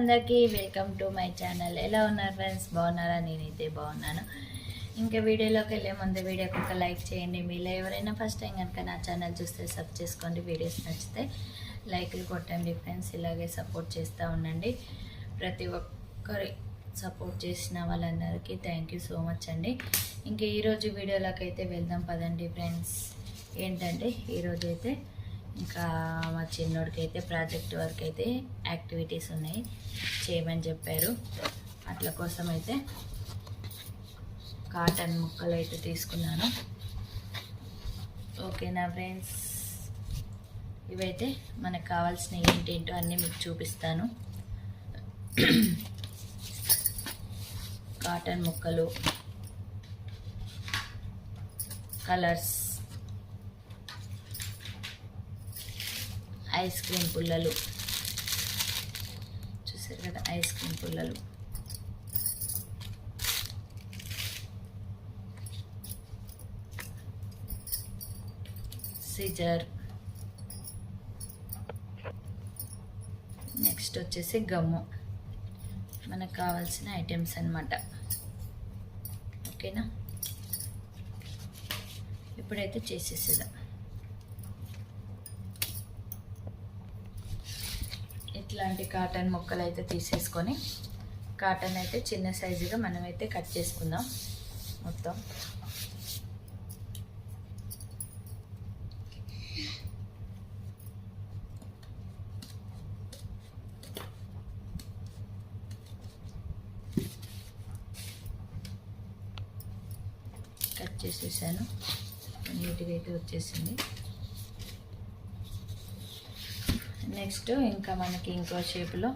అందరికీ welcome to my channel. ఎలా ఉన్నారు ఫ్రెండ్స్? బాగున్నారా? నేనైతే బాగున్నాను. ఇంకా వీడియోలోకి వెళ్ళే ముందు వీడియోకి ఒక లైక్ చేయండి. మీలో ఎవరైనా ఫస్ట్ టైం కనుక నా ఛానల్ చూస్తే సబ్ చేసుకోండి. వీడియోస్ నచ్చితే లైక్లు కొట్టండి ఫ్రెండ్స్. ఇలాగే సపోర్ట్ చేస్తూ ఉండండి. ప్రతి ఒక్కరి సపోర్ట్ చేసిన వాళ్ళందరికీ థ్యాంక్ యూ సో మచ్ అండి. ఇంకా ఈరోజు వీడియోలోకి అయితే వెళ్దాం పదండి ఫ్రెండ్స్. ఏంటంటే ఈరోజు అయితే ఇంకా మా చిన్నోడికి అయితే ప్రాజెక్ట్ వర్క్ అయితే యాక్టివిటీస్ ఉన్నాయి చేయమని చెప్పారు. అట్ల కోసం అయితే కాటన్ ముక్కలు అయితే తీసుకున్నాను. ఓకేనా ఫ్రెండ్స్, ఇవైతే మనకు కావాల్సిన ఏంటేంటో అన్నీ మీకు చూపిస్తాను. కాటన్ ముక్కలు, కలర్స్, ఐస్ క్రీమ్ పుల్లలు, చూసారు కదా ఐస్ క్రీమ్ పుల్లలు, సిజర్, నెక్స్ట్ వచ్చేసి గమ్ము, మనకు కావాల్సిన ఐటమ్స్ అన్నమాట. ఓకేనా, ఇప్పుడైతే చేసేసేద్దాం. ఇట్లాంటి కాటన్ ముక్కలు అయితే తీసేసుకొని కాటన్ అయితే చిన్న సైజుగా మనమైతే కట్ చేసుకుందాం. మొత్తం కట్ చేసేసాను. నీట్గా అయితే వచ్చేసింది. నెక్స్ట్ ఇంకా మనకి ఇంకో షేప్లో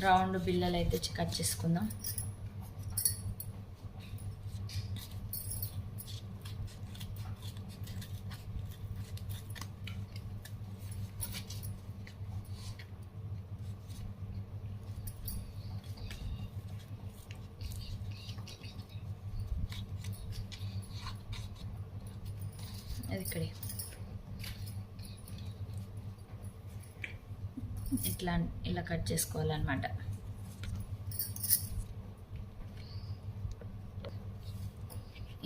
రౌండ్ బిల్లలు అయితే కట్ చేసుకుందాం. అది ఇక్కడే ఇలా కట్ చేసుకోవాలన్నమాట.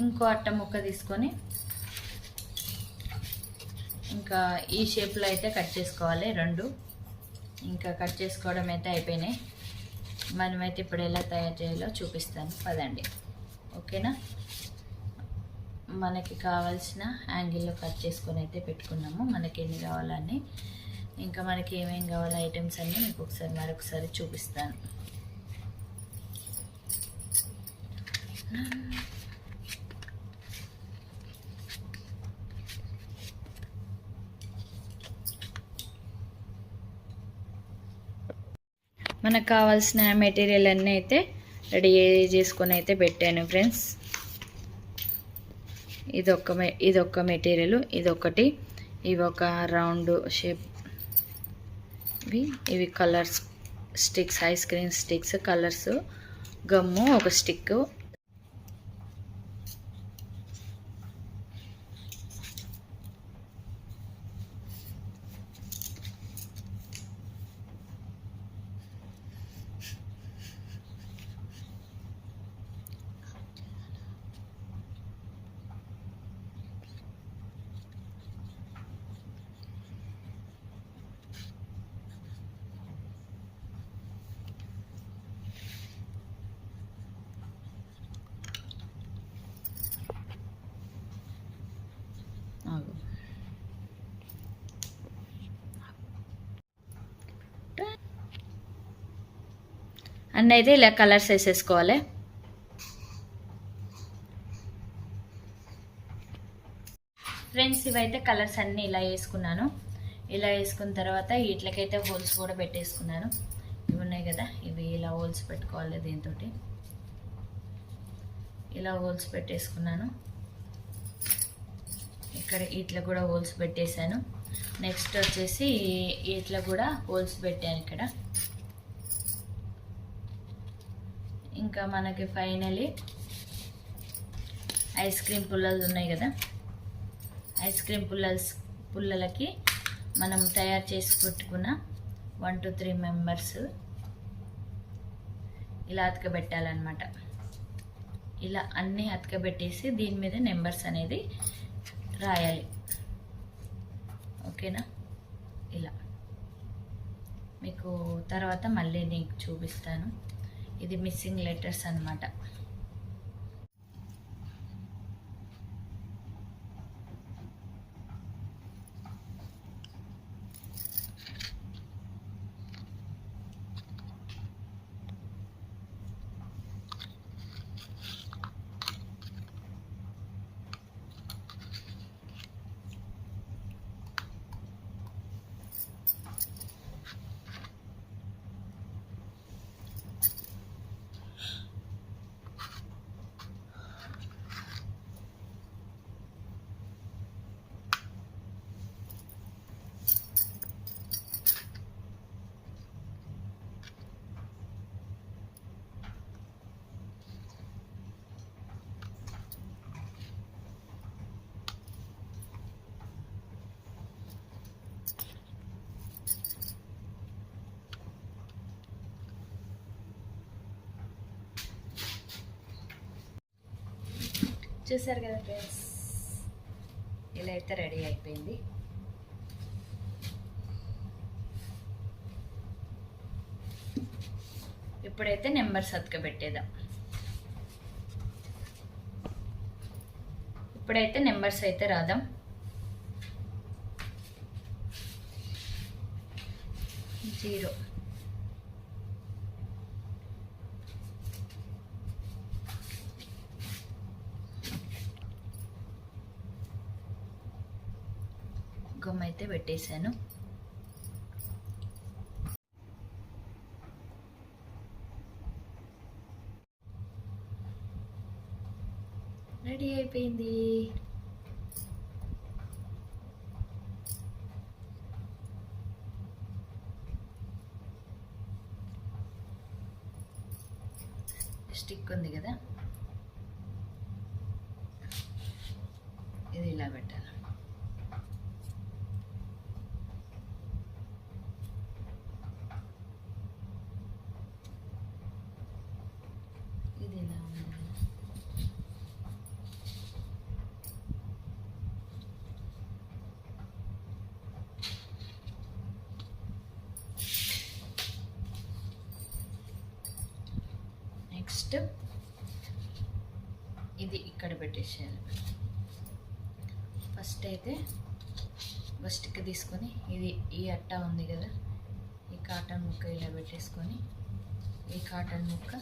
ఇంకో అట్ట ముక్క తీసుకొని ఇంకా ఈ షేప్లో అయితే కట్ చేసుకోవాలి. రెండు ఇంకా కట్ చేసుకోవడం అయితే అయిపోయినాయి. మనమైతే ఇప్పుడు ఎలా తయారు చేయాలో చూపిస్తాను పదండి. ఓకేనా, మనకి కావాల్సిన యాంగిల్లో కట్ చేసుకొని అయితే పెట్టుకున్నాము. మనకి ఎన్ని కావాలని, ఇంకా మనకి ఏమేమి కావాలో ఐటమ్స్ అన్నీ మీకు ఒకసారి మరొకసారి చూపిస్తాను. మనకు కావాల్సిన మెటీరియల్ అన్నీ అయితే రెడీ చేసుకొని అయితే పెట్టాను ఫ్రెండ్స్. ఇదొక మెటీరియల్, ఇదొకటి, ఇవి ఒక రౌండ్ షేప్, ఇవి colours sticks, ice cream sticks, colours, gum ఒక స్టిక్, అన్నీ అయితే ఇలా కలర్స్ వేసేసుకోవాలి. ఫ్రెండ్స్, ఇవైతే కలర్స్ అన్నీ ఇలా వేసుకున్నాను. ఇలా వేసుకున్న తర్వాత వీటికైతే హోల్స్ కూడా పెట్టేసుకున్నాను. ఇవి ఉన్నాయి కదా, ఇవి ఇలా హోల్స్ పెట్టుకోవాలి. దీంతో ఇలా హోల్స్ పెట్టేసుకున్నాను. ఇక్కడ వీటిలో కూడా హోల్స్ పెట్టేశాను. నెక్స్ట్ వచ్చేసి వీటిలో కూడా హోల్స్ పెట్టాను ఇక్కడ. ఇంకా మనకి ఫైనలీ ఐస్ క్రీమ్ పుల్లలు ఉన్నాయి కదా, ఐస్ క్రీమ్ పుల్లలకి మనం తయారు చేసి పెట్టుకున్న 1 to 3 మెంబర్స్ ఇలా అతకబెట్టాలన్నమాట. ఇలా అన్నీ అతకబెట్టేసి దీని మీద నెంబర్స్ అనేది రాయాలి. ఓకేనా? ఇలా మీకు తర్వాత మళ్ళీ నీకు చూపిస్తాను. ఇది మిస్సింగ్ లెటర్స్ అన్నమాట. చూసారు కదా ఫ్రెండ్స్, ఇలా అయితే రెడీ అయిపోయింది. ఇప్పుడైతే నెంబర్స్ అతకబెట్టేద్దాం. ఇప్పుడైతే నెంబర్స్ అయితే రాద్దాం. జీరో, గమ్ అయితే పెట్టేశాను. రెడీ అయిపోయింది. స్టిక్ ఉంది కదా, ఇది ఇలా పెట్టాలి. ఇది ఇలా ఉంది. నెక్స్ట్ ఇది ఇక్కడ పెట్టేసేయాలి. ఫస్ట్ అయితే స్టిక్ తీసుకొని ఇది ఈ అట్ట ఉంది కదా, ఈ కాటన్ ముక్క ఇలా పెట్టేసుకొని ఈ కాటన్ ముక్క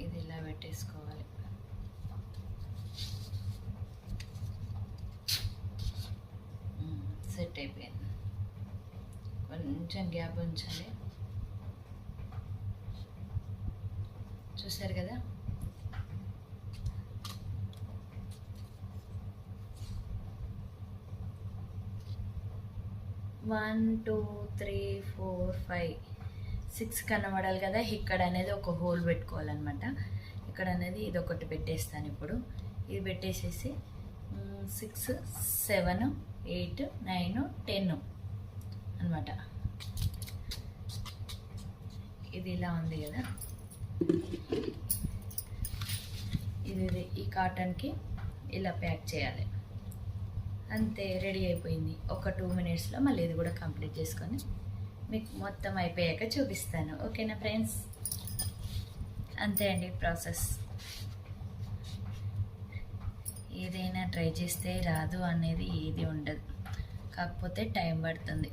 ఇది ఇలా పెట్టేసుకోవాలి. సెట్ అయిపోయింది. కొంచెం గ్యాప్ ఉంచాలి. చూసారు కదా, one two three four five 6 కనబడాలి కదా. ఇక్కడ అనేది ఒక హోల్ పెట్టుకోవాలన్నమాట. ఇక్కడ అనేది ఇది ఒకటి పెట్టేస్తాను. ఇప్పుడు ఇది పెట్టేసేసి 6 7 8 9 10 అనమాట. ఇది ఇలా ఉంది కదా, ఇది ఈ కాటన్కి ఇలా ప్యాక్ చేయాలి. అంతే, రెడీ అయిపోయింది. ఒక 2 మినిట్స్లో మళ్ళీ ఇది కూడా కంప్లీట్ చేసుకొని మీకు మొత్తం అయిపోయాక చూపిస్తాను. ఓకేనా ఫ్రెండ్స్? అంతే అండి ప్రాసెస్. ఏదైనా ట్రై చేస్తే రాదు అనేది ఏది ఉండదు, కాకపోతే టైం పడుతుంది.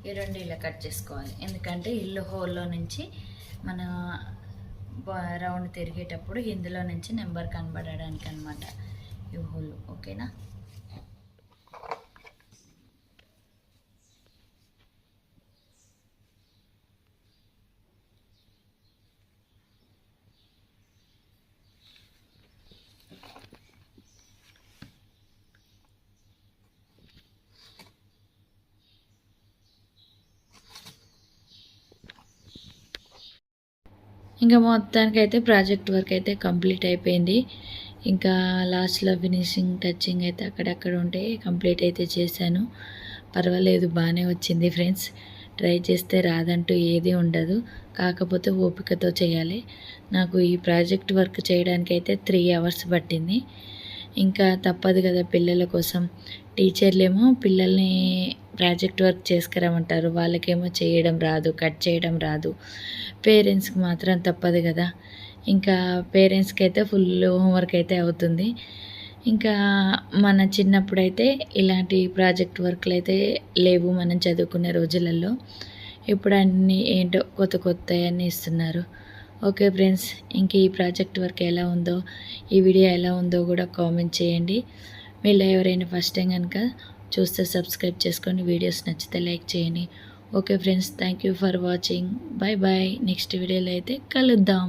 ఈ రెండు ఇలా కట్ చేసుకోవాలి. ఎందుకంటే ఇల్లు హోల్లో నుంచి మన రౌండ్ తిరిగేటప్పుడు ఇందులో నుంచి నెంబర్ కనబడడానికి అనమాట ఈ హోల్. ఓకేనా? ఇంకా మొత్తానికి అయితే ప్రాజెక్ట్ వర్క్ అయితే కంప్లీట్ అయిపోయింది. ఇంకా లాస్ట్లో ఫినిషింగ్ టచింగ్ అయితే అక్కడక్కడ ఉంటే కంప్లీట్ అయితే చేశాను. పర్వాలేదు, బాగానే వచ్చింది ఫ్రెండ్స్. ట్రై చేస్తే రాదంటూ ఏది ఉండదు, కాకపోతే ఓపికతో చేయాలి. నాకు ఈ ప్రాజెక్ట్ వర్క్ చేయడానికి అయితే 3 hours పట్టింది. ఇంకా తప్పదు కదా పిల్లల కోసం. టీచర్లేమో పిల్లల్ని ప్రాజెక్ట్ వర్క్ చేసుకురమ్మంటారు, వాళ్ళకేమో చేయడం రాదు, కట్ చేయడం రాదు. పేరెంట్స్కి మాత్రం తప్పదు కదా. ఇంకా పేరెంట్స్కి అయితే ఫుల్ హోంవర్క్ అయితే అవుతుంది. ఇంకా మన చిన్నప్పుడైతే ఇలాంటి ప్రాజెక్ట్ వర్క్లు అయితే లేవు మనం చదువుకునే రోజులలో. ఇప్పుడు అన్నీ ఏంటో కొత్త కొత్త అన్నీ ఇస్తున్నారు. ఓకే ఫ్రెండ్స్, ఇంక ఈ ప్రాజెక్ట్ వర్క్ ఎలా ఉందో, ఈ వీడియో ఎలా ఉందో కూడా కామెంట్ చేయండి. మీలో ఎవరైనా ఫస్ట్ టైం కనుక చూస్తే సబ్స్క్రైబ్ చేసుకోండి. వీడియోస్ నచ్చితే లైక్ చేయండి. Okay friends, thank you for watching. Bye bye. Next వీడియోలో అయితే కలుద్దాం.